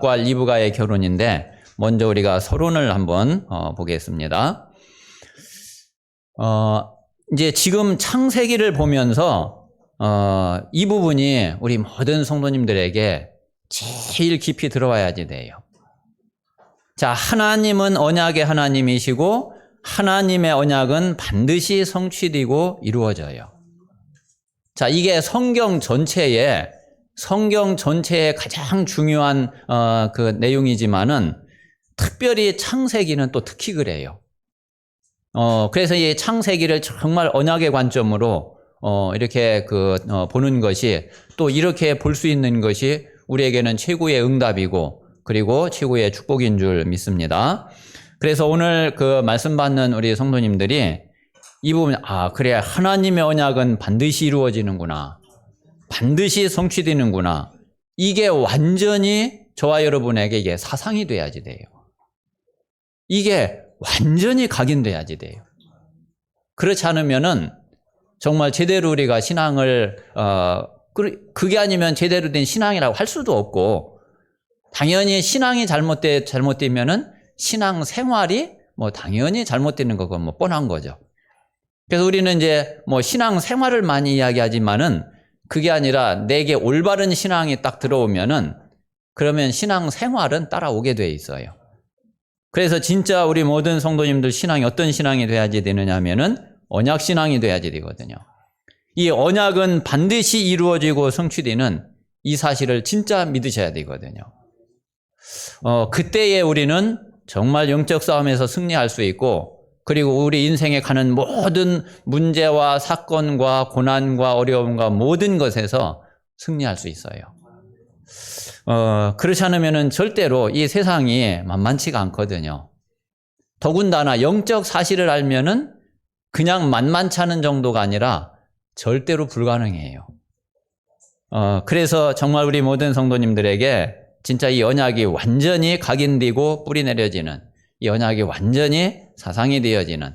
리브가의 결혼인데 먼저 우리가 서론을 한번 보겠습니다. 이제 지금 창세기를 보면서 이 부분이 우리 모든 성도님들에게 제일 깊이 들어와야지 돼요. 자, 하나님은 언약의 하나님이시고 하나님의 언약은 반드시 성취되고 이루어져요. 자, 이게 성경 전체의 가장 중요한 그 내용이지만은 특별히 창세기는 또 특히 그래요. 그래서 이 창세기를 정말 언약의 관점으로 이렇게 보는 것이 또 이렇게 볼 수 있는 것이 우리에게는 최고의 응답이고 그리고 최고의 축복인 줄 믿습니다. 그래서 오늘 그 말씀 받는 우리 성도님들이 이 부분, 그래, 하나님의 언약은 반드시 이루어지는구나. 반드시 성취되는구나. 이게 완전히 저와 여러분에게 이게 사상이 돼야지 돼요. 이게 완전히 각인돼야지 돼요. 그렇지 않으면은 정말 제대로 우리가 신앙을, 그게 아니면 제대로 된 신앙이라고 할 수도 없고, 당연히 신앙이 잘못되면은 신앙 생활이 당연히 잘못되는 거고 뻔한 거죠. 그래서 우리는 이제 신앙 생활을 많이 이야기하지만은 그게 아니라 내게 올바른 신앙이 딱 들어오면은 그러면 신앙 생활은 따라오게 돼 있어요. 그래서 진짜 우리 모든 성도님들 신앙이 어떤 신앙이 돼야지 되느냐 하면은 언약 신앙이 돼야지 되거든요. 이 언약은 반드시 이루어지고 성취되는 이 사실을 진짜 믿으셔야 되거든요. 그때에 우리는 정말 영적 싸움에서 승리할 수 있고 그리고 우리 인생에 가는 모든 문제와 사건과 고난과 어려움과 모든 것에서 승리할 수 있어요. 그렇지 않으면 절대로 이 세상이 만만치가 않거든요. 더군다나 영적 사실을 알면은 그냥 만만치 않은 정도가 아니라 절대로 불가능해요. 그래서 정말 우리 모든 성도님들에게 진짜 이 언약이 완전히 각인되고 뿌리 내려지는 이 언약이 완전히 사상이 되어지는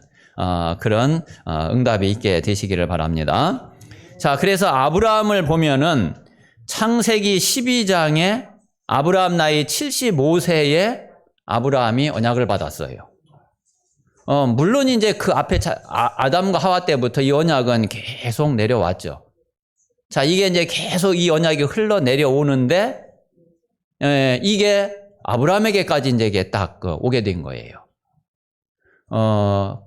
그런 응답이 있게 되시기를 바랍니다. 자, 그래서 아브라함을 보면은 창세기 12장에 아브라함 나이 75세에 아브라함이 언약을 받았어요. 물론 이제 그 앞에 아담과 하와 때부터 이 언약은 계속 내려왔죠. 자, 이게 이제 계속 이 언약이 흘러 내려오는데 이게 아브라함에게까지 이제 이게 딱 오게 된 거예요.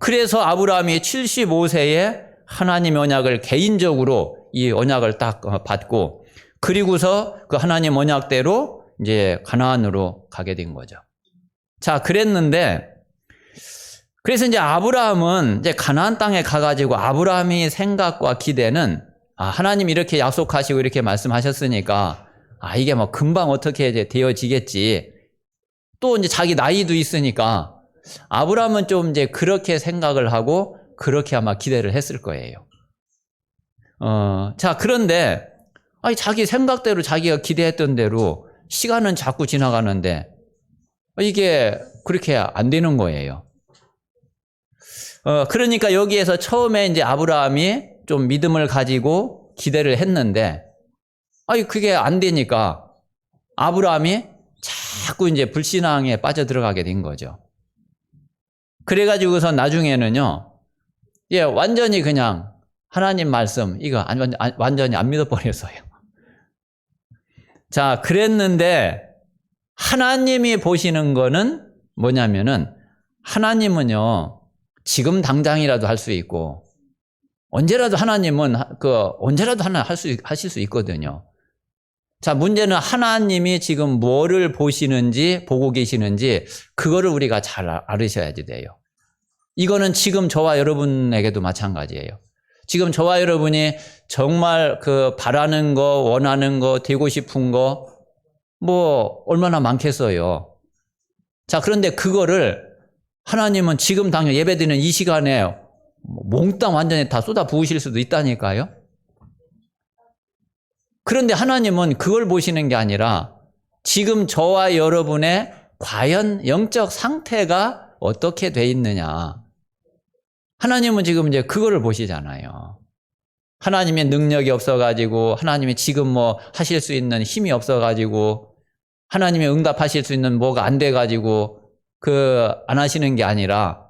그래서 아브라함이 75세에 하나님의 언약을 개인적으로 이 언약을 딱 받고 그리고서 그 하나님 언약대로 이제 가나안으로 가게 된 거죠. 자, 그랬는데 그래서 이제 아브라함은 이제 가나안 땅에 가가지고 아브라함의 생각과 기대는 하나님 이렇게 약속하시고 이렇게 말씀하셨으니까 이게 금방 어떻게 이제 되어지겠지. 또 이제 자기 나이도 있으니까 아브라함은 좀 이제 그렇게 생각을 하고 그렇게 아마 기대를 했을 거예요. 자, 그런데 자기 생각대로 자기가 기대했던 대로 시간은 자꾸 지나가는데 이게 그렇게 안 되는 거예요. 그러니까 여기에서 처음에 이제 아브라함이 좀 믿음을 가지고 기대를 했는데 그게 안 되니까 아브라함이 자꾸 이제 불신앙에 빠져 들어가게 된 거죠. 그래가지고서 나중에는요, 완전히 그냥 하나님 말씀, 이거 완전히 안 믿어버렸어요. 자, 그랬는데 하나님이 보시는 거는 뭐냐면은 하나님은요, 지금 당장이라도 할 수 있고, 언제라도 하나님은 언제라도 하나 하실 수 있거든요. 자, 문제는 하나님이 지금 뭐를 보고 계시는지 그거를 우리가 잘 알으셔야지 돼요. 이거는 지금 저와 여러분에게도 마찬가지예요. 지금 저와 여러분이 정말 바라는 거, 원하는 거, 되고 싶은 거 얼마나 많겠어요. 자, 그런데 그거를 하나님은 지금 당장 예배드리는 이 시간에 몽땅 완전히 다 쏟아 부으실 수도 있다니까요. 그런데 하나님은 그걸 보시는 게 아니라 지금 저와 여러분의 과연 영적 상태가 어떻게 돼 있느냐. 하나님은 지금 이제 그거를 보시잖아요. 하나님의 능력이 없어가지고 하나님이 지금 하실 수 있는 힘이 없어가지고 하나님이 응답하실 수 있는 뭐가 안 돼가지고 안 하시는 게 아니라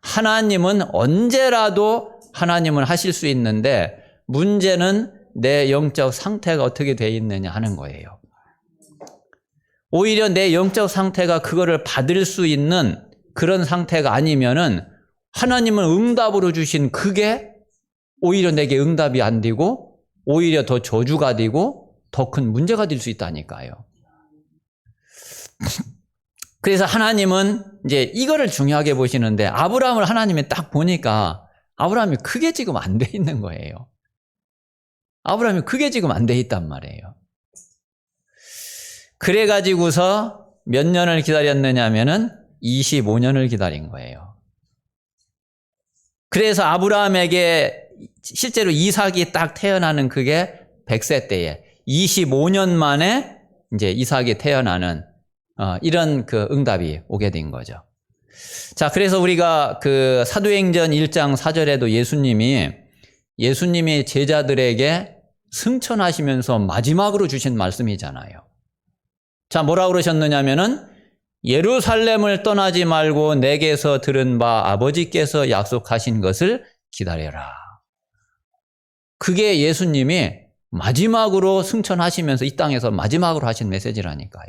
하나님은 언제라도 하나님은 하실 수 있는데 문제는 내 영적 상태가 어떻게 돼 있느냐 하는 거예요. 오히려 내 영적 상태가 그거를 받을 수 있는 그런 상태가 아니면은 하나님은 응답으로 주신 그게 오히려 내게 응답이 안 되고 오히려 더 저주가 되고 더 큰 문제가 될 수 있다니까요. 그래서 하나님은 이제 이거를 중요하게 보시는데 아브라함을 하나님이 딱 보니까 아브라함이 그게 지금 안 돼 있는 거예요. 아브라함이 그게 지금 안 돼 있단 말이에요. 그래가지고서 몇 년을 기다렸느냐면은 25년을 기다린 거예요. 그래서 아브라함에게 실제로 이삭이 딱 태어나는 그게 100세 때에 25년 만에 이제 이삭이 태어나는 이런 그 응답이 오게 된 거죠. 자, 그래서 우리가 그 사도행전 1장 4절에도 예수님이 제자들에게 승천하시면서 마지막으로 주신 말씀이잖아요. 자, 뭐라고 그러셨느냐면은 예루살렘을 떠나지 말고 내게서 들은 바 아버지께서 약속하신 것을 기다려라. 그게 예수님이 마지막으로 승천하시면서 이 땅에서 마지막으로 하신 메시지라니까요.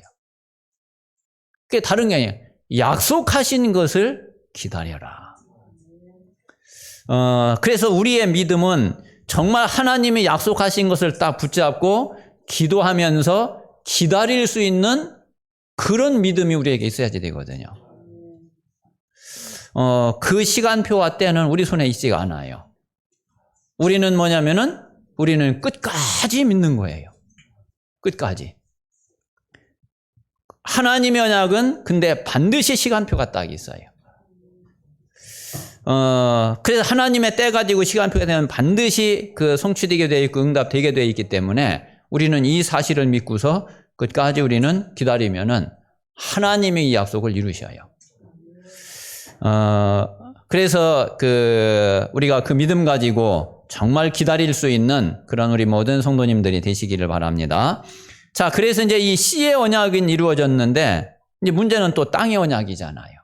그게 다른 게 아니에요. 약속하신 것을 기다려라. 그래서 우리의 믿음은 정말 하나님이 약속하신 것을 딱 붙잡고 기도하면서 기다릴 수 있는 그런 믿음이 우리에게 있어야지 되거든요. 그 시간표와 때는 우리 손에 있지가 않아요. 우리는 뭐냐면은 우리는 끝까지 믿는 거예요. 끝까지. 하나님의 언약은 근데 반드시 시간표가 딱 있어요. 그래서 하나님의 때 가지고 시간표가 되면 반드시 그 성취되게 되어 있고 응답되게 되어 있기 때문에 우리는 이 사실을 믿고서 끝까지 우리는 기다리면은 하나님이 이 약속을 이루셔요. 그래서 우리가 그 믿음 가지고 정말 기다릴 수 있는 그런 우리 모든 성도님들이 되시기를 바랍니다. 자, 그래서 이제 이 씨의 언약은 이루어졌는데 이제 문제는 또 땅의 언약이잖아요.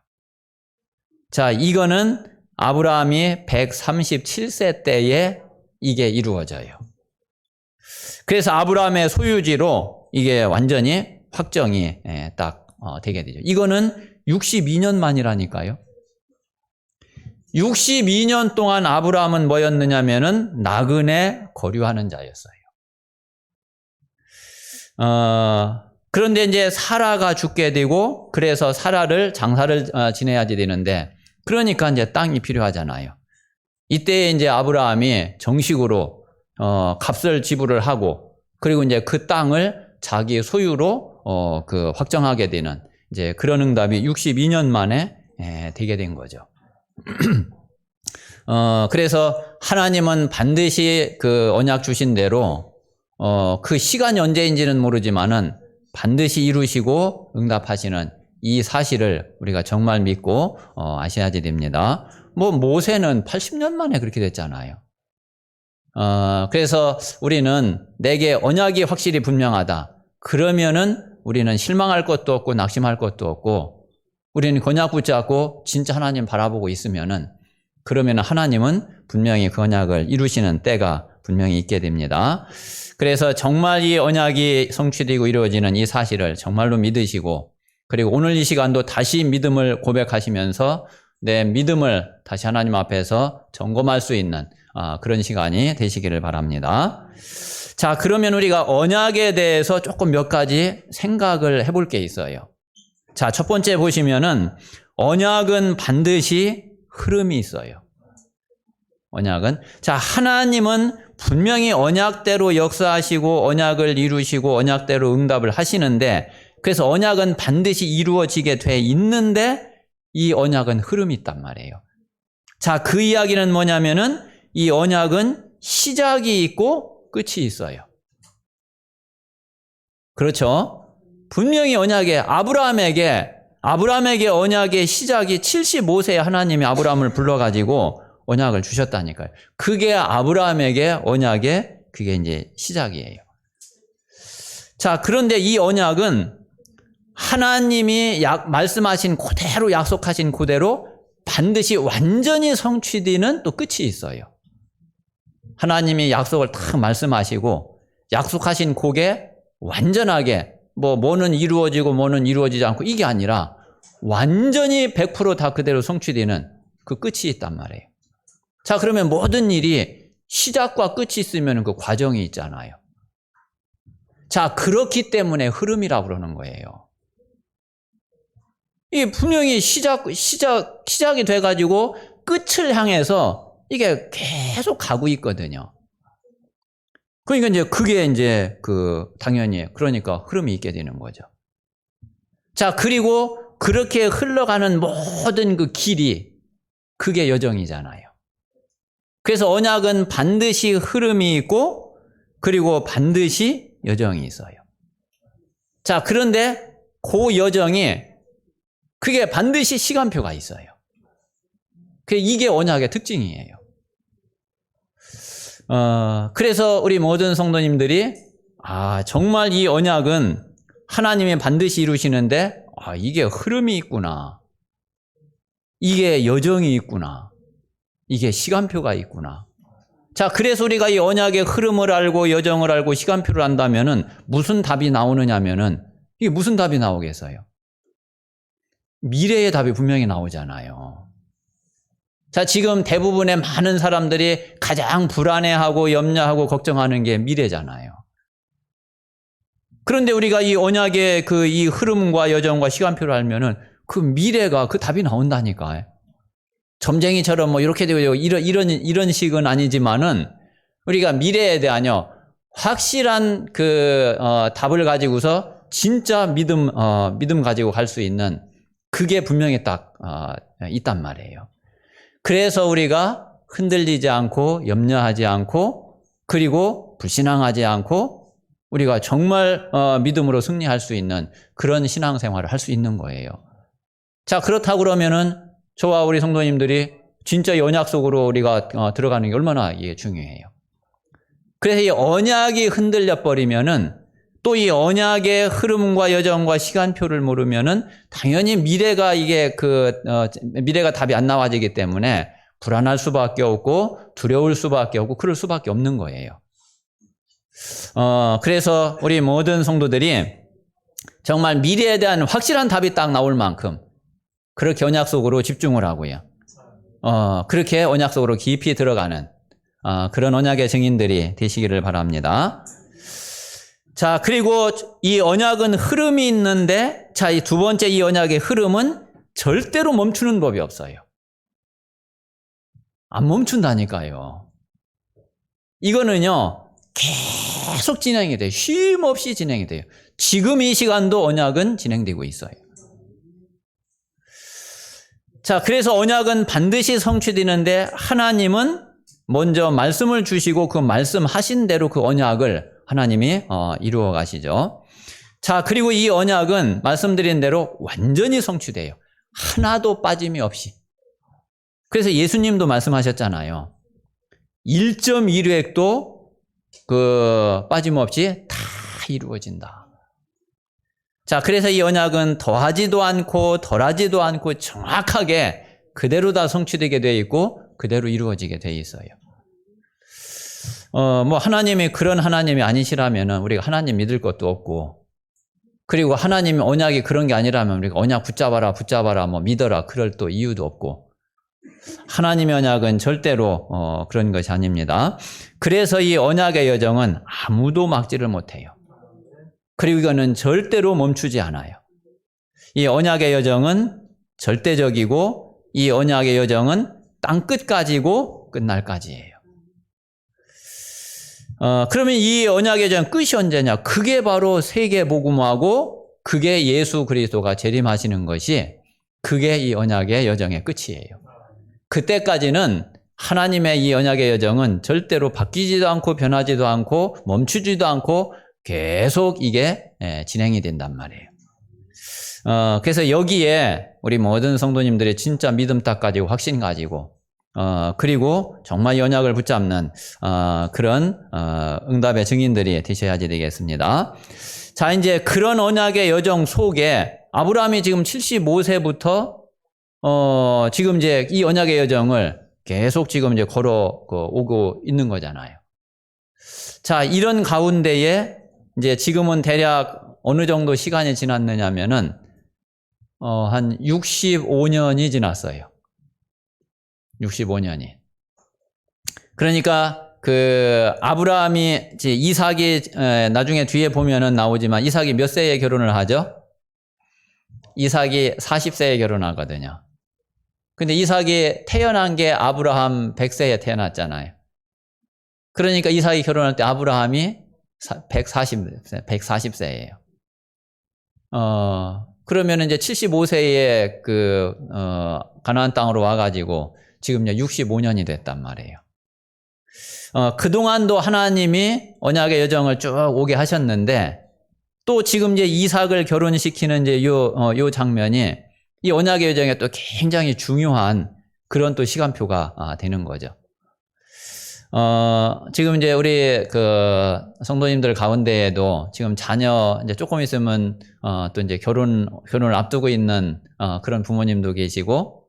자, 이거는 아브라함이 137세 때에 이게 이루어져요. 그래서 아브라함의 소유지로 이게 완전히 확정이 딱 되게 되죠. 이거는 62년 만이라니까요. 62년 동안 아브라함은 뭐였느냐면은 나그네 거류하는 자였어요. 그런데 이제 사라가 죽게 되고 그래서 사라를 장사를 지내야지 되는데 그러니까 이제 땅이 필요하잖아요. 이때 이제 아브라함이 정식으로 값을 지불을 하고 그리고 이제 그 땅을 자기 소유로 확정하게 되는 이제 그런 응답이 62년 만에 되게 된 거죠. 그래서 하나님은 반드시 그 언약 주신 대로 그 시간이 언제인지는 모르지만은 반드시 이루시고 응답하시는 이 사실을 우리가 정말 믿고 아셔야지 됩니다. 모세는 80년 만에 그렇게 됐잖아요. 그래서 우리는 내게 언약이 확실히 분명하다. 그러면은 우리는 실망할 것도 없고 낙심할 것도 없고 우리는 언약 붙잡고 진짜 하나님 바라보고 있으면은 그러면 하나님은 분명히 그 언약을 이루시는 때가 분명히 있게 됩니다. 그래서 정말 이 언약이 성취되고 이루어지는 이 사실을 정말로 믿으시고 그리고 오늘 이 시간도 다시 믿음을 고백하시면서 내 믿음을 다시 하나님 앞에서 점검할 수 있는 그런 시간이 되시기를 바랍니다. 자, 그러면 우리가 언약에 대해서 조금 몇 가지 생각을 해볼 게 있어요. 자, 첫 번째 보시면은 언약은 반드시 흐름이 있어요. 언약은. 자, 하나님은 분명히 언약대로 역사하시고 언약을 이루시고 언약대로 응답을 하시는데 그래서 언약은 반드시 이루어지게 돼 있는데 이 언약은 흐름이 있단 말이에요. 자, 그 이야기는 뭐냐면은 이 언약은 시작이 있고 끝이 있어요. 그렇죠? 분명히 아브라함에게 언약의 시작이 75세에 하나님이 아브라함을 불러가지고 언약을 주셨다니까요. 그게 아브라함에게 언약의 그게 이제 시작이에요. 자, 그런데 이 언약은 하나님이 말씀하신 그대로 약속하신 그대로 반드시 완전히 성취되는 또 끝이 있어요. 하나님이 약속을 딱 말씀하시고 약속하신 그게 완전하게 뭐는 이루어지고 뭐는 이루어지지 않고 이게 아니라 완전히 100% 그대로 성취되는 그 끝이 있단 말이에요. 자, 그러면 모든 일이 시작과 끝이 있으면 그 과정이 있잖아요. 자, 그렇기 때문에 흐름이라고 그러는 거예요. 이게 분명히 시작이 돼가지고 끝을 향해서 이게 계속 가고 있거든요. 그러니까 이제 그게 이제 당연히 그러니까 흐름이 있게 되는 거죠. 자, 그리고 그렇게 흘러가는 모든 그 길이 그게 여정이잖아요. 그래서 언약은 반드시 흐름이 있고 그리고 반드시 여정이 있어요. 자, 그런데 그 여정이 그게 반드시 시간표가 있어요. 이게 언약의 특징이에요. 그래서 우리 모든 성도님들이 정말 이 언약은 하나님이 반드시 이루시는데 이게 흐름이 있구나. 이게 여정이 있구나. 이게 시간표가 있구나. 자, 그래서 우리가 이 언약의 흐름을 알고 여정을 알고 시간표를 안다면은 무슨 답이 나오느냐면은 이게 무슨 답이 나오겠어요? 미래의 답이 분명히 나오잖아요. 자, 지금 대부분의 많은 사람들이 가장 불안해하고 염려하고 걱정하는 게 미래잖아요. 그런데 우리가 이 언약의 이 흐름과 여정과 시간표를 알면은 그 미래가 그 답이 나온다니까. 점쟁이처럼 이렇게 되고 이런 식은 아니지만은 우리가 미래에 대한요 확실한 답을 가지고서 진짜 믿음 가지고 갈 수 있는 그게 분명히 딱 있단 말이에요. 그래서 우리가 흔들리지 않고 염려하지 않고 그리고 불신앙하지 않고 우리가 정말 믿음으로 승리할 수 있는 그런 신앙생활을 할 수 있는 거예요. 자, 그렇다고 그러면은 저와 우리 성도님들이 진짜 이 언약 속으로 우리가 들어가는 게 얼마나 이게 중요해요. 그래서 이 언약이 흔들려 버리면은 또 이 언약의 흐름과 여정과 시간표를 모르면은 당연히 미래가 미래가 답이 안 나와지기 때문에 불안할 수밖에 없고 두려울 수밖에 없고 그럴 수밖에 없는 거예요. 그래서 우리 모든 성도들이 정말 미래에 대한 확실한 답이 딱 나올 만큼 그렇게 언약 속으로 집중을 하고요. 그렇게 언약 속으로 깊이 들어가는 그런 언약의 증인들이 되시기를 바랍니다. 자, 그리고 이 언약은 흐름이 있는데, 자, 이 두 번째 이 언약의 흐름은 절대로 멈추는 법이 없어요. 안 멈춘다니까요. 이거는요, 계속 진행이 돼요. 쉼 없이 진행이 돼요. 지금 이 시간도 언약은 진행되고 있어요. 자, 그래서 언약은 반드시 성취되는데 하나님은 먼저 말씀을 주시고 그 말씀하신 대로 그 언약을 하나님이 이루어 가시죠. 자, 그리고 이 언약은 말씀드린 대로 완전히 성취돼요. 하나도 빠짐이 없이. 그래서 예수님도 말씀하셨잖아요. 1.1획도 빠짐없이 다 이루어진다. 자, 그래서 이 언약은 더하지도 않고 덜하지도 않고 정확하게 그대로 다 성취되게 되어 있고 그대로 이루어지게 되어 있어요. 하나님이 그런 하나님이 아니시라면 우리가 하나님 믿을 것도 없고, 그리고 하나님이 언약이 그런 게 아니라면 우리가 언약 붙잡아라, 믿어라, 그럴 또 이유도 없고, 하나님의 언약은 절대로 그런 것이 아닙니다. 그래서 이 언약의 여정은 아무도 막지를 못해요. 그리고 이거는 절대로 멈추지 않아요. 이 언약의 여정은 절대적이고 이 언약의 여정은 땅끝까지고 끝날까지예요. 그러면 이 언약의 여정 끝이 언제냐? 그게 바로 세계복음화고 그게 예수 그리스도가 재림하시는 것이 그게 이 언약의 여정의 끝이에요. 그때까지는 하나님의 이 언약의 여정은 절대로 바뀌지도 않고 변하지도 않고 멈추지도 않고 계속 이게 진행이 된단 말이에요. 그래서 여기에 우리 모든 성도님들이 진짜 믿음 딱 가지고 확신 가지고 그리고 정말 이 언약을 붙잡는 그런 응답의 증인들이 되셔야지 되겠습니다. 자, 이제 그런 언약의 여정 속에 아브라함이 지금 75세부터 지금 이제 이 언약의 여정을 계속 지금 이제 오고 있는 거잖아요. 자, 이런 가운데에 이제 지금은 대략 어느 정도 시간이 지났느냐면은 한 65년이 지났어요. 65년이. 그러니까 아브라함이 이제 이삭이 나중에 뒤에 보면은 나오지만 이삭이 몇 세에 결혼을 하죠? 이삭이 40세에 결혼하거든요. 근데 이삭이 태어난 게 아브라함 100세에 태어났잖아요. 그러니까 이삭이 결혼할 때 아브라함이 140세예요. 그러면 이제 75세에 가나안 땅으로 와가지고 지금 65년이 됐단 말이에요. 그동안도 하나님이 언약의 여정을 쭉 오게 하셨는데 또 지금 이제 이삭을 결혼시키는 이제 요 장면이 이 언약의 여정에 또 굉장히 중요한 그런 또 시간표가 되는 거죠. 지금 이제 우리 성도님들 가운데에도 지금 자녀 이제 조금 있으면 또 이제 결혼을 앞두고 있는 그런 부모님도 계시고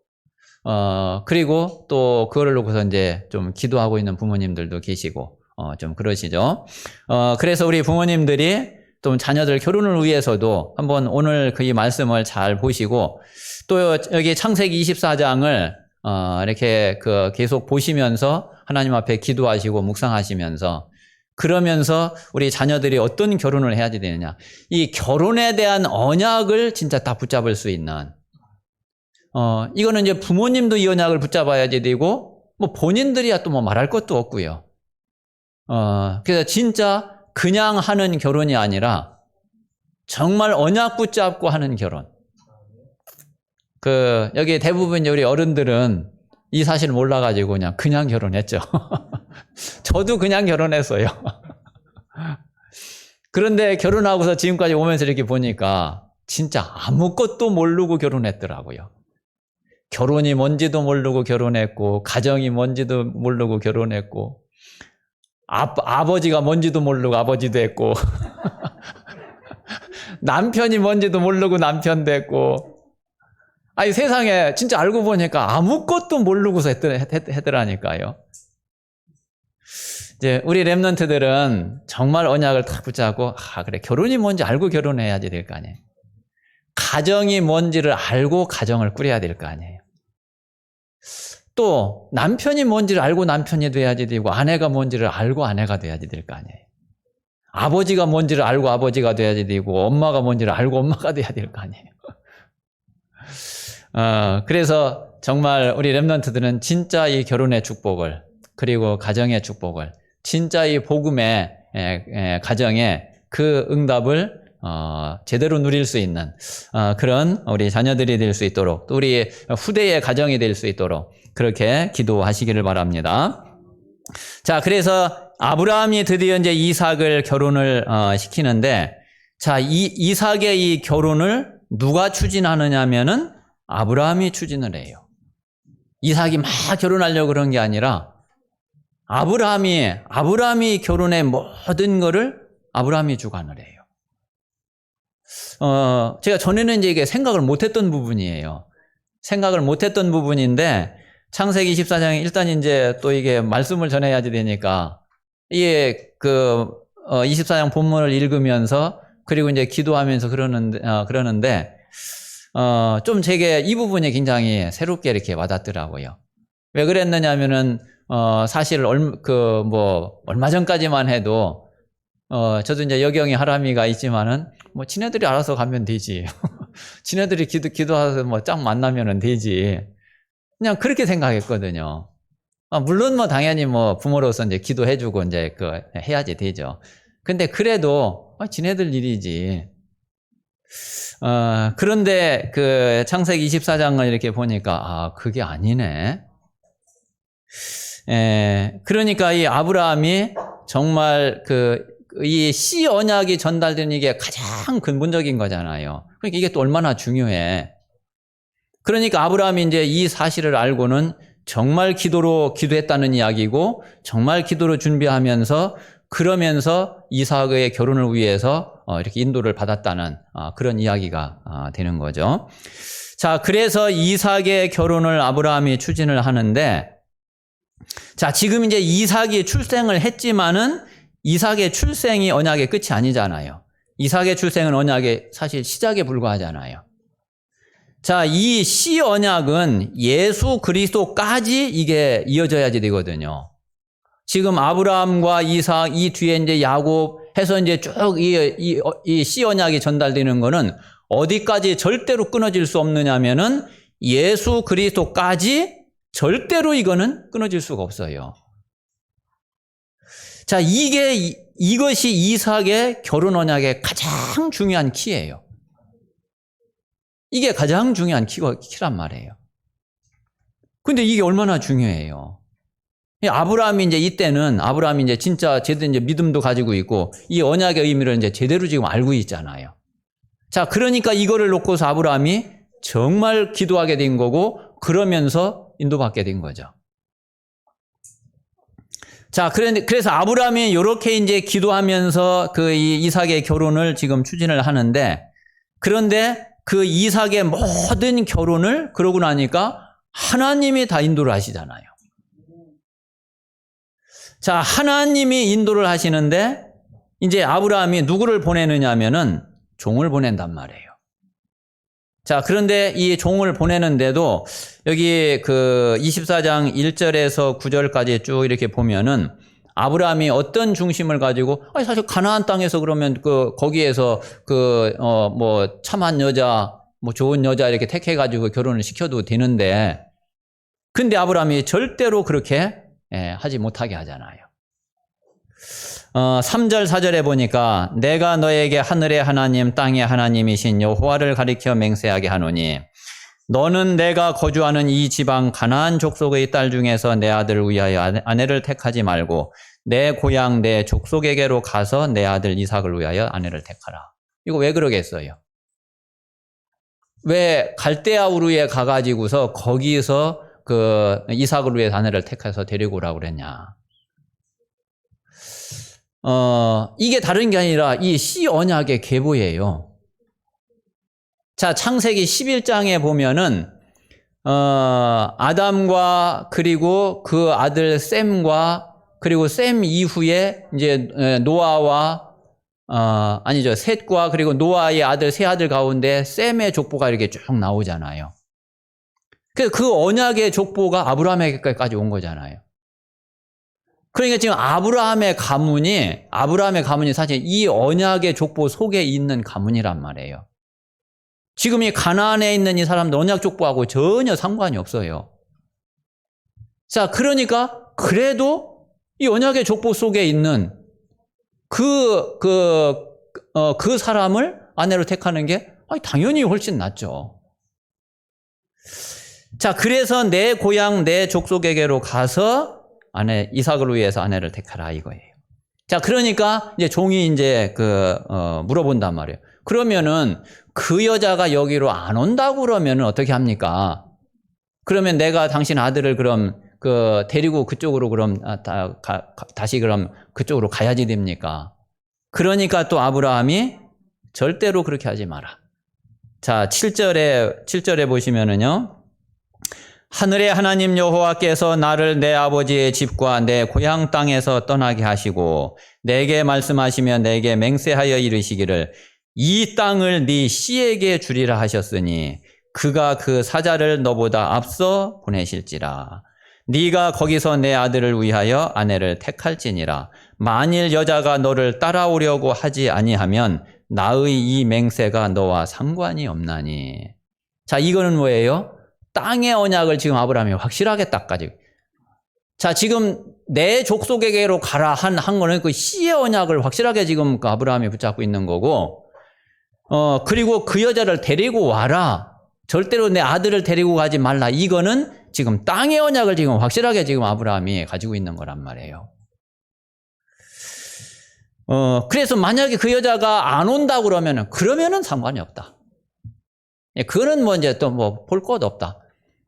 그리고 또 그거를 놓고서 이제 좀 기도하고 있는 부모님들도 계시고 좀 그러시죠. 그래서 우리 부모님들이 또 자녀들 결혼을 위해서도 한번 오늘 이 말씀을 잘 보시고 또 여기 창세기 24장을 이렇게 계속 보시면서 하나님 앞에 기도하시고 묵상하시면서 그러면서 우리 자녀들이 어떤 결혼을 해야 되느냐. 이 결혼에 대한 언약을 진짜 다 붙잡을 수 있는 이거는 이제 부모님도 이 언약을 붙잡아야지 되고 뭐 본인들이야 또 뭐 말할 것도 없고요. 그래서 진짜 그냥 하는 결혼이 아니라 정말 언약 붙잡고 하는 결혼. 여기 대부분 우리 어른들은 이 사실을 몰라가지고 그냥 결혼했죠. 저도 그냥 결혼했어요. 그런데 결혼하고서 지금까지 오면서 이렇게 보니까 진짜 아무것도 모르고 결혼했더라고요. 결혼이 뭔지도 모르고 결혼했고, 가정이 뭔지도 모르고 결혼했고, 아버지가 뭔지도 모르고 아버지도 했고, 남편이 뭔지도 모르고 남편도 했고, 아니 세상에 진짜 알고 보니까 아무것도 모르고서 했더라니까요. 이제 우리 랩런트들은 정말 언약을 딱 붙잡고 그래 결혼이 뭔지 알고 결혼해야지 될 거 아니에요. 가정이 뭔지를 알고 가정을 꾸려야 될 거 아니에요. 또 남편이 뭔지를 알고 남편이 돼야지 되고 아내가 뭔지를 알고 아내가 돼야지 될 거 아니에요. 아버지가 뭔지를 알고 아버지가 돼야지 되고 엄마가 뭔지를 알고 엄마가 돼야 될 거 아니에요. 그래서 정말 우리 랩런트들은 진짜 이 결혼의 축복을 그리고 가정의 축복을 진짜 이 복음의 가정의 그 응답을 제대로 누릴 수 있는 그런 우리 자녀들이 될 수 있도록 또 우리 후대의 가정이 될 수 있도록 그렇게 기도하시기를 바랍니다. 자, 그래서 아브라함이 드디어 이제 이삭을 결혼을 시키는데 자, 이삭의 이 결혼을 누가 추진하느냐면은 아브라함이 추진을 해요. 이삭이 막 결혼하려고 그런 게 아니라 아브라함이 결혼의 모든 거를 아브라함이 주관을 해요. 제가 전에는 이제 이게 생각을 못했던 부분이에요. 생각을 못했던 부분인데 창세기 24장에 일단 이제 또 이게 말씀을 전해야지 되니까 이게 24장 본문을 읽으면서 그리고 이제 기도하면서 그러는데 좀 제게 이 부분이 굉장히 새롭게 이렇게 와닿더라고요. 왜 그랬느냐면은 사실 얼마 전까지만 해도 저도 이제 여경이 하람이가 있지만은 뭐 지네들이 알아서 가면 되지. 지네들이 기도해서 뭐 짝 만나면은 되지. 그냥 그렇게 생각했거든요. 물론 뭐 당연히 뭐 부모로서 이제 기도해주고 이제 해야지 되죠. 근데 그래도 지네들 일이지. 그런데 창세기 24장을 이렇게 보니까 그게 아니네. 그러니까 이 아브라함이 정말 이 씨 언약이 전달되는 이게 가장 근본적인 거잖아요. 그러니까 이게 또 얼마나 중요해. 그러니까 아브라함이 이제 이 사실을 알고는 정말 기도했다는 이야기고 정말 기도로 준비하면서 그러면서 이삭의 결혼을 위해서 이렇게 인도를 받았다는 그런 이야기가 되는 거죠. 자, 그래서 이삭의 결혼을 아브라함이 추진을 하는데, 자, 지금 이제 이삭이 출생을 했지만은 이삭의 출생이 언약의 끝이 아니잖아요. 이삭의 출생은 언약의 사실 시작에 불과하잖아요. 자, 이 시 언약은 예수 그리스도까지 이게 이어져야지 되거든요. 지금 아브라함과 이삭, 이 뒤에 이제 야곱 해서 이제 쭉 이 시 언약이 전달되는 거는 어디까지 절대로 끊어질 수 없느냐면은 예수 그리스도까지 절대로 이거는 끊어질 수가 없어요. 자, 이것이 이삭의 결혼 언약의 가장 중요한 키예요. 이게 가장 중요한 키란 말이에요. 근데 이게 얼마나 중요해요. 아브라함이 이제 진짜 제대로 이제 믿음도 가지고 있고 이 언약의 의미를 이제 제대로 지금 알고 있잖아요. 자, 그러니까 이거를 놓고서 아브라함이 정말 기도하게 된 거고 그러면서 인도받게 된 거죠. 자, 그래서 아브라함이 이렇게 이제 기도하면서 이 이삭의 결혼을 지금 추진을 하는데, 그런데 그 이삭의 모든 결혼을 그러고 나니까 하나님이 다 인도를 하시잖아요. 자, 하나님이 인도를 하시는데 이제 아브라함이 누구를 보내느냐 하면은 종을 보낸단 말이에요. 자, 그런데 이 종을 보내는데도 여기 그 24장 1절에서 9절까지 쭉 이렇게 보면은 아브라함이 어떤 중심을 가지고, 사실 가나안 땅에서 그러면 거기에서 뭐 참한 여자, 뭐 좋은 여자 이렇게 택해가지고 결혼을 시켜도 되는데, 근데 아브라함이 절대로 그렇게 하지 못하게 하잖아요. 3절 4절에 보니까 내가 너에게 하늘의 하나님 땅의 하나님이신 여호와를 가리켜 맹세하게 하노니 너는 내가 거주하는 이 지방 가나안 족속의 딸 중에서 내 아들을 위하여 아내를 택하지 말고 내 고향 내 족속에게로 가서 내 아들 이삭을 위하여 아내를 택하라. 이거 왜 그러겠어요? 왜 갈대아 우르에 가가지고서 거기서 그 이삭을 위해 아내를 택해서 데리고 오라고 그랬냐? 이게 다른 게 아니라 이 시 언약의 계보예요. 자, 창세기 11장에 보면은, 아담과 그리고 그 아들 셈과 그리고 셈 이후에 이제 노아와, 셋과 그리고 노아의 아들, 세 아들 가운데 셈의 족보가 이렇게 쭉 나오잖아요. 그 언약의 족보가 아브라함에게까지 온 거잖아요. 그러니까 지금 아브라함의 가문이 사실 이 언약의 족보 속에 있는 가문이란 말이에요. 지금 이 가나안에 있는 이 사람들 언약 족보하고 전혀 상관이 없어요. 자, 그러니까 그래도 이 언약의 족보 속에 있는 그 사람을 아내로 택하는 게 당연히 훨씬 낫죠. 자, 그래서 내 고향 내 족속에게로 가서 이삭을 위해서 아내를 택하라 이거예요. 자, 그러니까 이제 종이 이제 물어본단 말이에요. 그러면은 그 여자가 여기로 안 온다고 그러면은 어떻게 합니까? 그러면 내가 당신 아들을 그럼 데리고 그쪽으로 그럼 다시 그럼 그쪽으로 가야지 됩니까? 그러니까 또 아브라함이 절대로 그렇게 하지 마라. 자, 7절에 보시면은요. 하늘의 하나님 여호와께서 나를 내 아버지의 집과 내 고향 땅에서 떠나게 하시고 내게 말씀하시며 내게 맹세하여 이르시기를 이 땅을 네 씨에게 주리라 하셨으니 그가 그 사자를 너보다 앞서 보내실지라. 네가 거기서 내 아들을 위하여 아내를 택할지니라. 만일 여자가 너를 따라오려고 하지 아니하면 나의 이 맹세가 너와 상관이 없나니. 자, 이거는 뭐예요? 땅의 언약을 지금 아브라함이 확실하게 딱 가지고. 자, 지금 내 족속에게로 가라 한 거는 그 씨의 언약을 확실하게 지금 아브라함이 붙잡고 있는 거고, 그리고 그 여자를 데리고 와라. 절대로 내 아들을 데리고 가지 말라. 이거는 지금 땅의 언약을 지금 확실하게 지금 아브라함이 가지고 있는 거란 말이에요. 그래서 만약에 그 여자가 안 온다 그러면은 상관이 없다. 그거는 뭐 이제 또 뭐 볼 것 없다.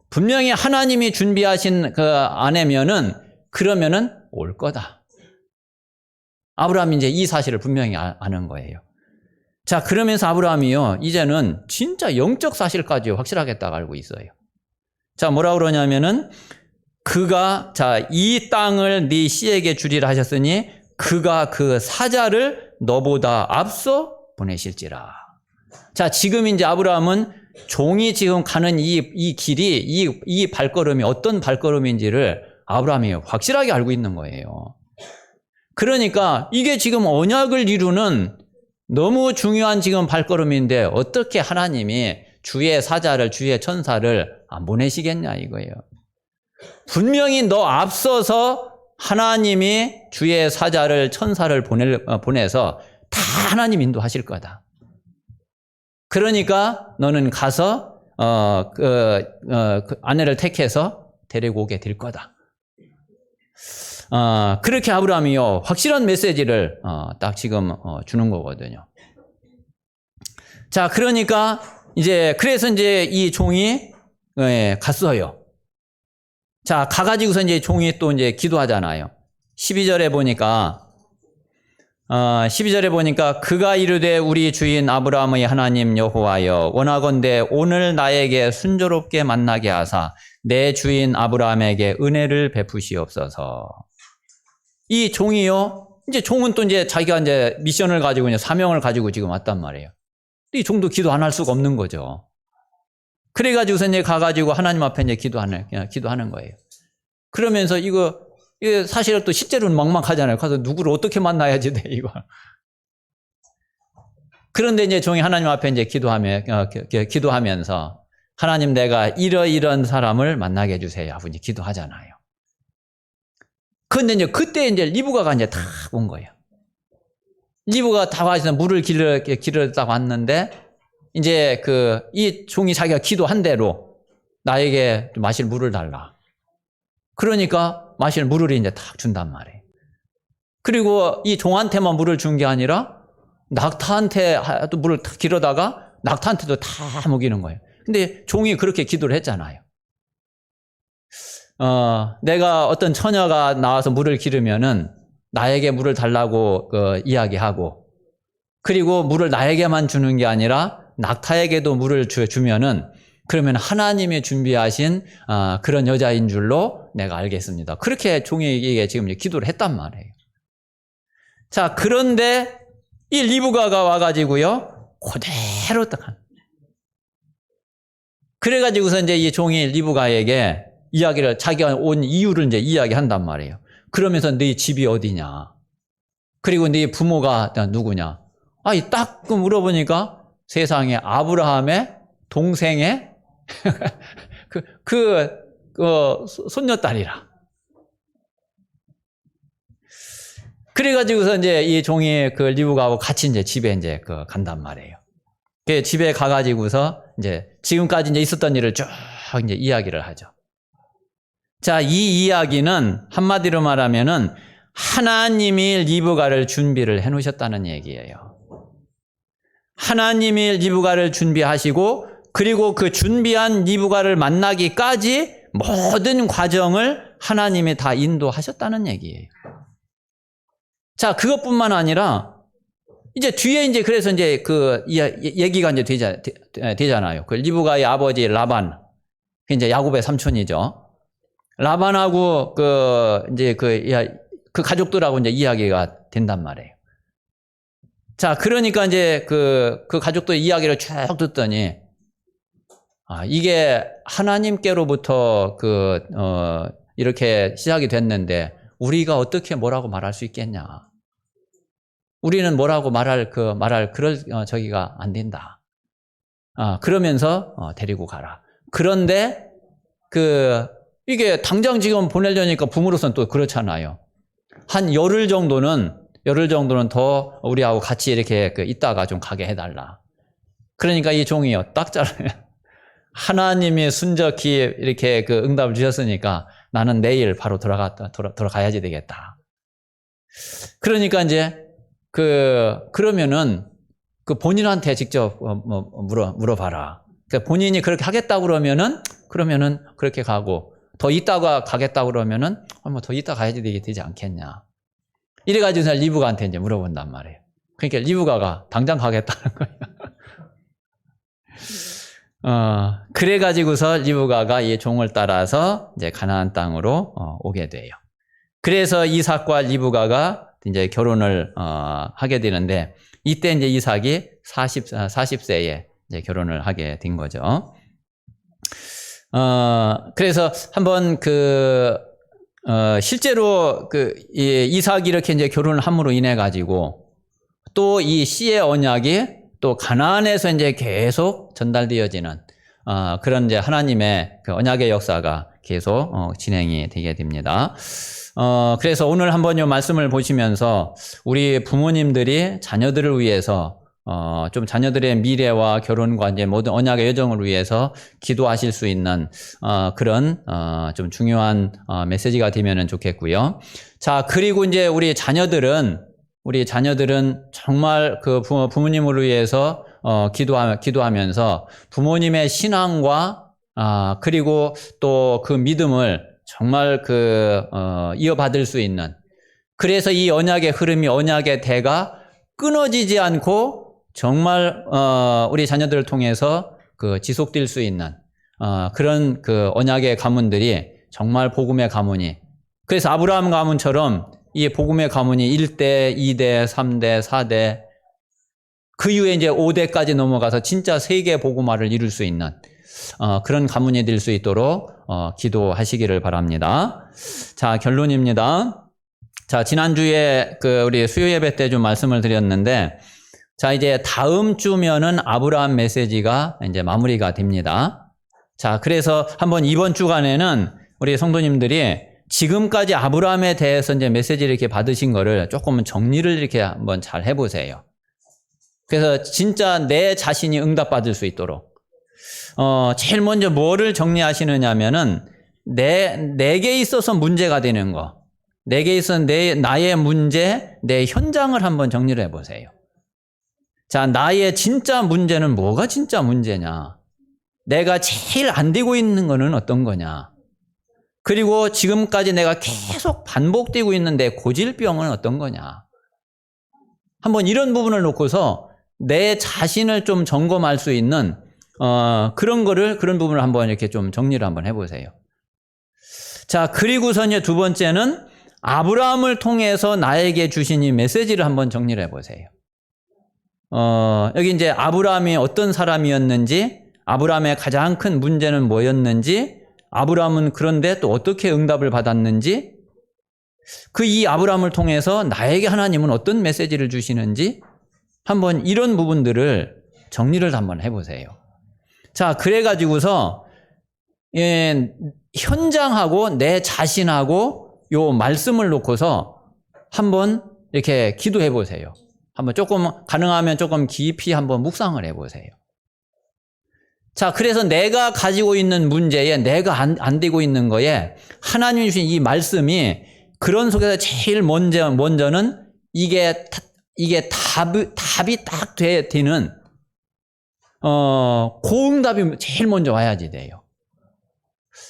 분명히 하나님이 준비하신 그 아내면은 그러면은 올 거다. 아브라함이 이제 이 사실을 분명히 아는 거예요. 자, 그러면서 아브라함이요, 이제는 진짜 영적 사실까지 확실하겠다고 알고 있어요. 자, 뭐라 그러냐면은, 그가, 자, 이 땅을 네 씨에게 주리라 하셨으니, 그가 그 사자를 너보다 앞서 보내실지라. 자, 지금 이제 아브라함은 종이 지금 가는 이 길이, 이 발걸음이 어떤 발걸음인지를 아브라함이 확실하게 알고 있는 거예요. 그러니까 이게 지금 언약을 이루는 너무 중요한 지금 발걸음인데 어떻게 하나님이 주의 사자를, 주의 천사를 안 보내시겠냐 이거예요. 분명히 너 앞서서 하나님이 주의 사자를, 천사를 보내서 다 하나님 인도하실 거다. 그러니까 너는 가서 그 아내를 택해서 데리고 오게 될 거다. 그렇게 아브라함이요, 확실한 메시지를 딱 지금 주는 거거든요. 자, 그러니까 그래서 이제 이 종이 갔어요. 자, 가가지고서 이제 종이 또 이제 기도하잖아요. 12절에 보니까 그가 이르되 우리 주인 아브라함의 하나님 여호와여, 원하건대 오늘 나에게 순조롭게 만나게 하사 내 주인 아브라함에게 은혜를 베푸시옵소서. 이 종이요, 이제 종은 또 이제 자기가 이제 미션을 가지고 이제 사명을 가지고 지금 왔단 말이에요. 이 종도 기도 안 할 수가 없는 거죠. 그래가지고서 이제 가가지고 하나님 앞에 이제 기도하는 거예요. 그러면서 이거 사실은 또 실제로는 막막하잖아요. 가서 누구를 어떻게 만나야지 돼, 이거. 그런데 이제 종이 하나님 앞에 이제 기도하면서 하나님, 내가 이런 사람을 만나게 해주세요 하고 이제 기도하잖아요. 그런데 이제 그때 이제 리브가가 이제 다 온 거예요. 리브가 다 와서 물을 기르다가 왔는데, 이제 이 종이 자기가 기도한 대로 나에게 마실 물을 달라. 그러니까 마실 물을 이제 딱 준단 말이에요. 그리고 이 종한테만 물을 준 게 아니라 낙타한테 또 물을 탁 기르다가 낙타한테도 다 먹이는 거예요. 근데 종이 그렇게 기도를 했잖아요. 내가 어떤 처녀가 나와서 물을 기르면은 나에게 물을 달라고 이야기하고, 그리고 물을 나에게만 주는 게 아니라 낙타에게도 물을 주면은 그러면 하나님이 준비하신 그런 여자인 줄로 내가 알겠습니다. 그렇게 종에게 지금 기도를 했단 말이에요. 자, 그런데 이 리브가가 와가지고요, 그대로 딱 그래가지고서 이제 이 종이 리브가에게 이야기를, 자기가 온 이유를 이제 이야기한단 말이에요. 그러면서 네 집이 어디냐? 그리고 네 부모가 누구냐? 딱 물어보니까 세상에 아브라함의 동생의 손녀딸이라. 그래가지고서 이제 이 종이 리브가하고 같이 이제 집에 이제 간단 말이에요. 그 집에 가가지고서 이제 지금까지 이제 있었던 일을 쭉 이제 이야기를 하죠. 자, 이 이야기는 한마디로 말하면은 하나님이 리브가를 준비를 해 놓으셨다는 얘기예요. 하나님이 리브가를 준비하시고, 그리고 그 준비한 리브가를 만나기까지 모든 과정을 하나님이 다 인도하셨다는 얘기예요. 자, 그것뿐만 아니라 이제 뒤에 이제 그래서 이제 얘기가 이제 되잖아요. 리브가의 아버지 라반, 이제 야곱의 삼촌이죠. 라반하고 이제 그 가족들하고 이제 이야기가 된단 말이에요. 자, 그러니까 이제 그 가족들 이야기를 쭉 듣더니, 이게 하나님께로부터 이렇게 시작이 됐는데, 우리가 어떻게 뭐라고 말할 수 있겠냐. 우리는 뭐라고 그럴 저기가 안 된다. 그러면서 데리고 가라. 그런데 이게 당장 지금 보내려니까 부모로서는 또 그렇잖아요. 한 열흘 정도는 더 우리하고 같이 이렇게 있다가 좀 가게 해달라. 그러니까 이 종이요, 딱 잘라요. 하나님이 순적히 이렇게 응답을 주셨으니까 나는 내일 바로 돌아가야지 되겠다. 그러니까 이제 그러면은 본인한테 직접 물어봐라. 그러니까 본인이 그렇게 하겠다고 그러면은 그렇게 가고, 더 있다가 가겠다고 그러면은 더 있다 가야지 되지 않겠냐. 이래가지고 리브가한테 이제 물어본단 말이에요. 그러니까 리브가가 당장 가겠다는 거예요. 그래가지고서 리브가가 이 종을 따라서 이제 가나안 땅으로 오게 돼요. 그래서 이삭과 리브가가 이제 결혼을 하게 되는데, 이때 이제 이삭이 40세에 이제 결혼을 하게 된 거죠. 그래서 한번 실제로 이삭이 이렇게 이제 결혼을 함으로 인해 가지고 또 이 씨의 언약이 또 가나안에서 이제 계속 전달되어지는 그런 이제 하나님의 그 언약의 역사가 계속 진행이 되게 됩니다. 그래서 오늘 한번 이 말씀을 보시면서 우리 부모님들이 자녀들을 위해서 좀 자녀들의 미래와 결혼과 이제 모든 언약의 여정을 위해서 기도하실 수 있는 그런 좀 중요한 메시지가 되면은 좋겠고요. 자, 그리고 이제 우리 자녀들은 정말 그 부모님을 위해서 기도하면서 부모님의 신앙과 그리고 또 그 믿음을 정말 이어받을 수 있는, 그래서 이 언약의 흐름이, 언약의 대가 끊어지지 않고 정말 우리 자녀들을 통해서 지속될 수 있는 그런 언약의 가문들이 정말 복음의 가문이, 그래서 아브라함 가문처럼 이 복음의 가문이 1대, 2대, 3대, 4대, 그 이후에 이제 5대까지 넘어가서 진짜 세계 복음화를 이룰 수 있는 그런 가문이 될 수 있도록 기도하시기를 바랍니다. 자, 결론입니다. 자, 지난주에 우리 수요 예배 때 좀 말씀을 드렸는데, 자, 이제 다음 주면은 아브라함 메시지가 이제 마무리가 됩니다. 자, 그래서 한번 이번 주간에는 우리 성도님들이 지금까지 아브라함에 대해서 이제 메시지를 이렇게 받으신 거를 조금 정리를 이렇게 한번 잘 해보세요. 그래서 진짜 내 자신이 응답받을 수 있도록. 제일 먼저 뭐를 정리하시느냐 하면은, 내게 있어서 문제가 되는 거. 내게 있어서 나의 문제, 내 현장을 한번 정리를 해보세요. 자, 나의 진짜 문제는 뭐가 진짜 문제냐? 내가 제일 안 되고 있는 거는 어떤 거냐? 그리고 지금까지 내가 계속 반복되고 있는 내 고질병은 어떤 거냐? 한번 이런 부분을 놓고서 내 자신을 좀 점검할 수 있는 그런 부분을 한번 이렇게 좀 정리를 한번 해보세요. 자, 그리고서 이제 두 번째는 아브라함을 통해서 나에게 주신 이 메시지를 한번 정리를 해보세요. 여기 이제 아브라함이 어떤 사람이었는지, 아브라함의 가장 큰 문제는 뭐였는지, 아브라함은 그런데 또 어떻게 응답을 받았는지, 이 아브라함을 통해서 나에게 하나님은 어떤 메시지를 주시는지, 한번 이런 부분들을 정리를 한번 해보세요. 자, 그래가지고서 현장하고 내 자신하고 요 말씀을 놓고서 한번 이렇게 기도해 보세요. 한번 조금 가능하면 조금 깊이 한번 묵상을 해 보세요. 자, 그래서 내가 가지고 있는 문제에, 내가 안 되고 있는 거에 하나님이 주신 이 말씀이, 그런 속에서 제일 먼저는 이게 답이 딱 되는 고응답이 제일 먼저 와야지 돼요.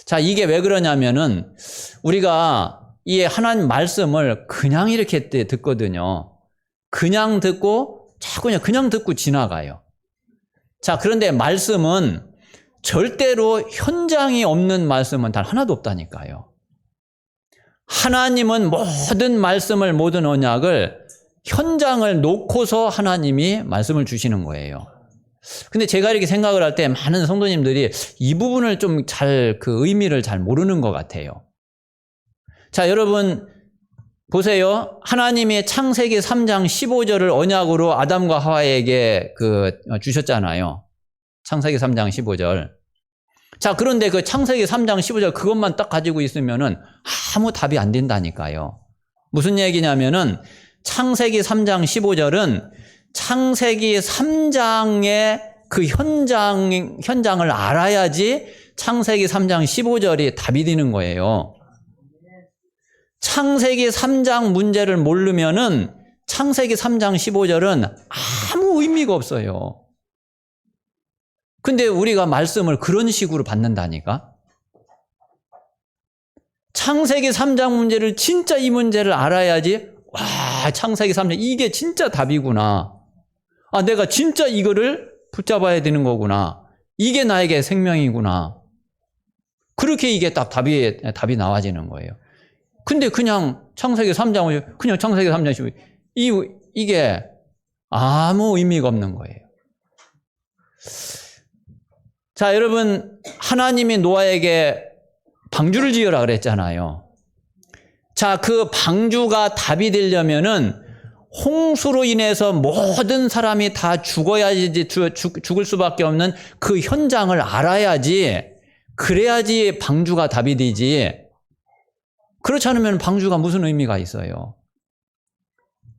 자, 이게 왜 그러냐면은 우리가 이 하나님 말씀을 그냥 이렇게 듣거든요. 그냥 듣고 자꾸 그냥 듣고 지나가요. 자, 그런데 말씀은 절대로 현장이 없는 말씀은 단 하나도 없다니까요. 하나님은 모든 말씀을, 모든 언약을 현장을 놓고서 하나님이 말씀을 주시는 거예요. 근데 제가 이렇게 생각을 할 때 많은 성도님들이 이 부분을 좀 의미를 잘 모르는 것 같아요. 자, 여러분 보세요. 하나님이 창세기 3장 15절을 언약으로 아담과 하와에게 주셨잖아요. 창세기 3장 15절. 자, 그런데 창세기 3장 15절 그것만 딱 가지고 있으면은 아무 답이 안 된다니까요. 무슨 얘기냐면은 창세기 3장 15절은 창세기 3장의 현장을 알아야지 창세기 3장 15절이 답이 되는 거예요. 창세기 3장 문제를 모르면은 창세기 3장 15절은 아무 의미가 없어요. 근데 우리가 말씀을 그런 식으로 받는다니까? 창세기 3장 문제를, 진짜 이 문제를 알아야지 와, 창세기 3장 이게 진짜 답이구나. 아, 내가 진짜 이거를 붙잡아야 되는 거구나. 이게 나에게 생명이구나. 그렇게 이게 딱 답이 나와지는 거예요. 근데 그냥 창세기 3장을 그냥 창세기 3장 이게 아무 의미가 없는 거예요. 자, 여러분, 하나님이 노아에게 방주를 지으라 그랬잖아요. 자, 그 방주가 답이 되려면은 홍수로 인해서 모든 사람이 다 죽어야지, 죽을 수밖에 없는 그 현장을 알아야지, 그래야지 방주가 답이 되지. 그렇지 않으면 방주가 무슨 의미가 있어요?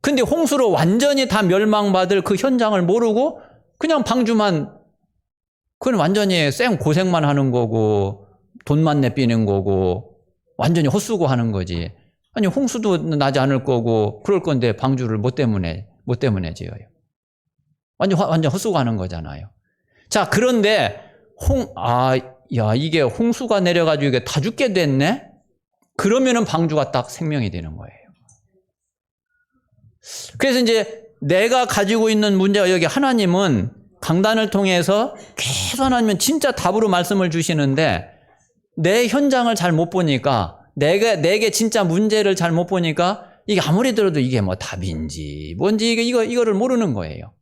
근데 홍수로 완전히 다 멸망받을 그 현장을 모르고 그냥 방주만, 그건 완전히 쌩 고생만 하는 거고, 돈만 내삐는 거고, 완전히 헛수고 하는 거지. 아니, 홍수도 나지 않을 거고, 그럴 건데 방주를 뭐 때문에 지어요? 완전 헛수고 하는 거잖아요. 자, 그런데, 이게 홍수가 내려가지고 이게 다 죽게 됐네? 그러면은 방주가 딱 생명이 되는 거예요. 그래서 이제 내가 가지고 있는 문제가 여기 하나님은 강단을 통해서 계속 하나님은 진짜 답으로 말씀을 주시는데 내 현장을 잘 못 보니까 내게 진짜 문제를 잘 못 보니까 이게 아무리 들어도 이게 뭐 답인지 뭔지 이거를 모르는 거예요.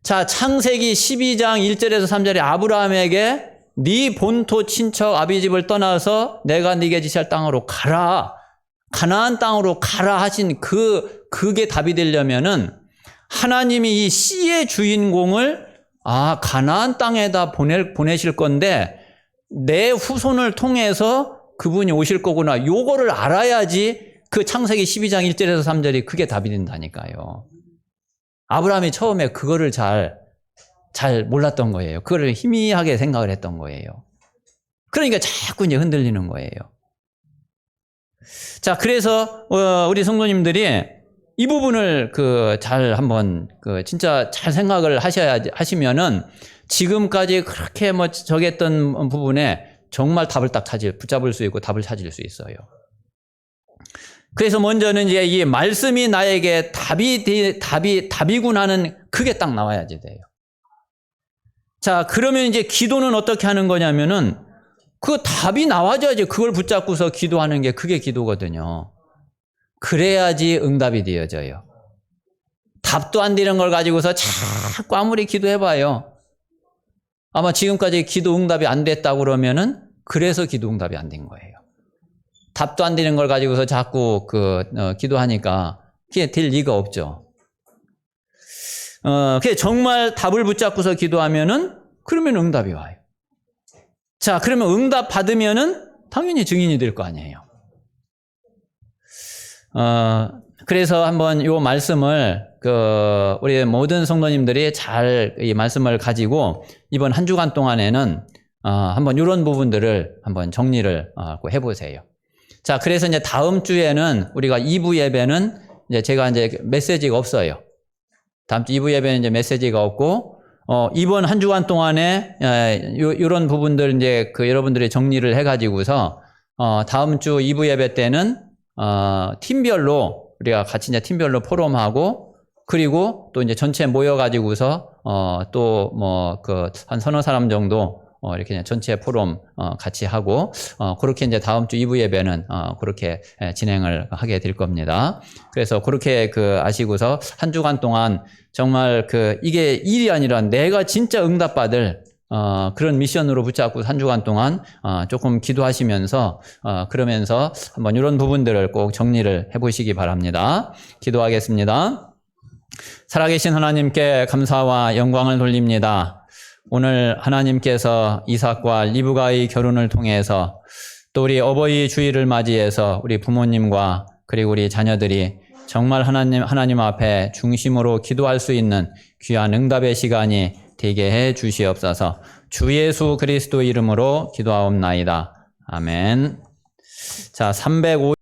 자, 창세기 12장 1절에서 3절에 아브라함에게 네 본토 친척 아비집을 떠나서 내가 네게 지시할 땅으로 가라. 가나안 땅으로 가라 하신 그게 답이 되려면은 하나님이 이 씨의 주인공을 가나안 땅에다 보내실 건데 내 후손을 통해서 그분이 오실 거구나. 요거를 알아야지 그 창세기 12장 1절에서 3절이 그게 답이 된다니까요. 아브라함이 처음에 그거를 잘 몰랐던 거예요. 그거를 희미하게 생각을 했던 거예요. 그러니까 자꾸 이제 흔들리는 거예요. 자, 그래서 우리 성도님들이 이 부분을 잘 한번 진짜 잘 생각을 하시면은 지금까지 그렇게 정했던 부분에 정말 답을 딱 붙잡을 수 있고 답을 찾을 수 있어요. 그래서 먼저는 이제 이 말씀이 나에게 답이구나 하는 그게 딱 나와야지 돼요. 자, 그러면 이제 기도는 어떻게 하는 거냐면은 그 답이 나와줘야지 그걸 붙잡고서 기도하는 게 그게 기도거든요. 그래야지 응답이 되어져요. 답도 안 되는 걸 가지고서 자꾸 아무리 기도해봐요. 아마 지금까지 기도 응답이 안 됐다고 그러면은 그래서 기도 응답이 안 된 거예요. 답도 안 되는 걸 가지고서 자꾸 기도하니까 그게 될 리가 없죠. 그게 정말 답을 붙잡고서 기도하면은 그러면 응답이 와요. 자, 그러면 응답 받으면은 당연히 증인이 될 거 아니에요. 그래서 한번 이 말씀을 우리 모든 성도님들이 잘 이 말씀을 가지고 이번 한 주간 동안에는 한번 이런 부분들을 한번 정리를 해보세요. 자, 그래서 이제 다음 주에는 우리가 2부 예배는 이제 제가 이제 메시지가 없어요. 다음 주 2부 예배는 이제 메시지가 없고, 이번 한 주간 동안에 이런 부분들 이제 여러분들이 정리를 해가지고서 다음 주 2부 예배 때는 팀별로 우리가 같이 이제 팀별로 포럼하고 그리고 또 이제 전체 모여가지고서 또 한 서너 사람 정도 이렇게 전체 포럼 같이 하고 그렇게 이제 다음 주 2부 예배는 그렇게 진행을 하게 될 겁니다. 그래서 그렇게 아시고서 한 주간 동안 정말 이게 일이 아니라 내가 진짜 응답받을 그런 미션으로 붙잡고 한 주간 동안 조금 기도하시면서 그러면서 한번 이런 부분들을 꼭 정리를 해보시기 바랍니다. 기도하겠습니다. 살아계신 하나님께 감사와 영광을 돌립니다. 오늘 하나님께서 이삭과 리브가의 결혼을 통해서 또 우리 어버이 주일을 맞이해서 우리 부모님과 그리고 우리 자녀들이 정말 하나님 앞에 중심으로 기도할 수 있는 귀한 응답의 시간이 되게 해 주시옵소서. 주 예수 그리스도 이름으로 기도하옵나이다. 아멘. 자, 305